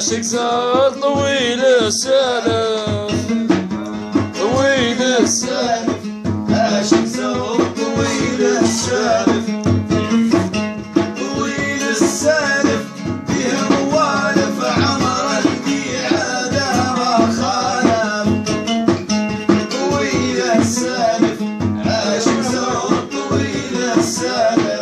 عاشق زاد طويل السالف طويل السالف عاشق زاد طويل السالف طويل السالف فيه موالف عمر الميعاد ما خالف طويل السالف عاشق زاد طويل السالف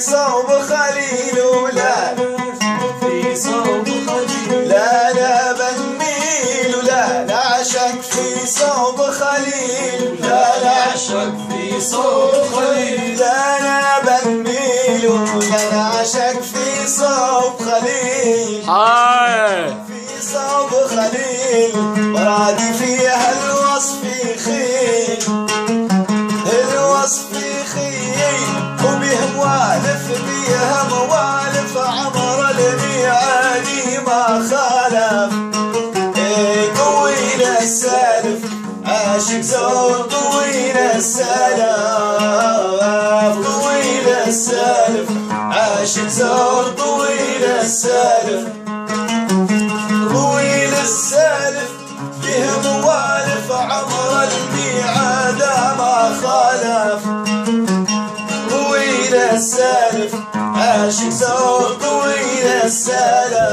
صوب خليل ولا في صوب خليل لا لا بنميل ولا نعشق في صوب خليل لا نعشق في صوب خليل لا لا بنميل ولا نعشق في صوب خليل في صوب خليل مرادي فيها الوصف خيل الوصف خيل وبه موالف بيها موالف عمر الميعاد ما خالف طويل السالف عاشق زود طويل السالف طويل السالف عاشق زود طويل السالف طويل السالف بيه موالف عمر الميعاد ما خالف طويل السالف عاشق زود طويل السالف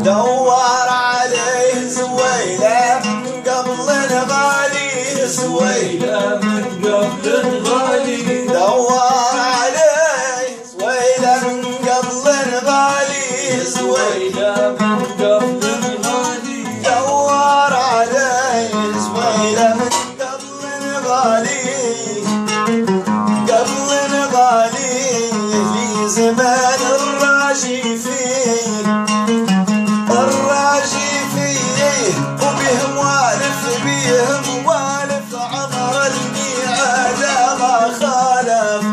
دور عليه زويلة قبل الغالي زويلة من قبل الغالي دور عليه زويلة من قبل الغالي زويلة من قبل الغالي دور عليه زويلة من قبل الغالي قبل الغالي في زمان الراجي فيه الراجي فيه وبه موالف بيه موالف عمر الميعاد ما خالف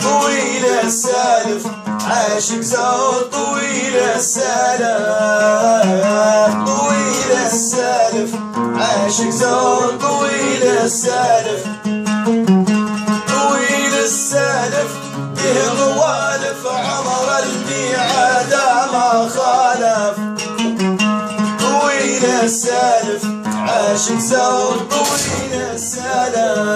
طويل السالف عاشق زود طويل السالف طويل السالف عاشق زود طويل السالف طويل السالف به موالف عمر الميعاد ما خالف طويل السالف عاشق زود طويل السالف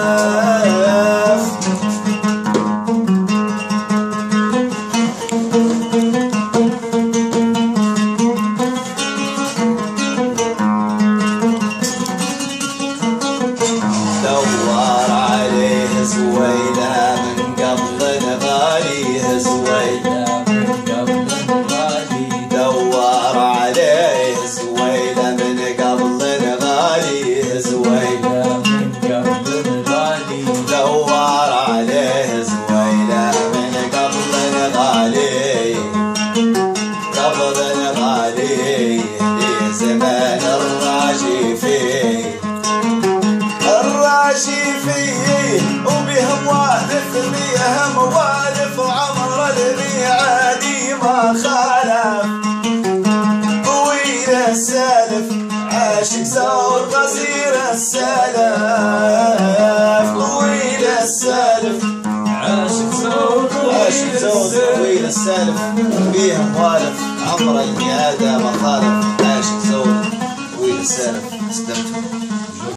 دور عليه زويلة من قبل الغالي زويلة من قبل الغالي دور عليه زويلة من قبل الغالي زويلة من قبل الغالي دور عليه زويلة من قبل الغالي قبل الغالي في زمان الراجي فيه الراجي فيه وبه موالف بيه موالف عمر الميعاد ما خالف طويل السالف عاشق زود قصير السالف طويل السالف عاشق زود طويل السالف بيه موالف عمر الميعاد ما خالف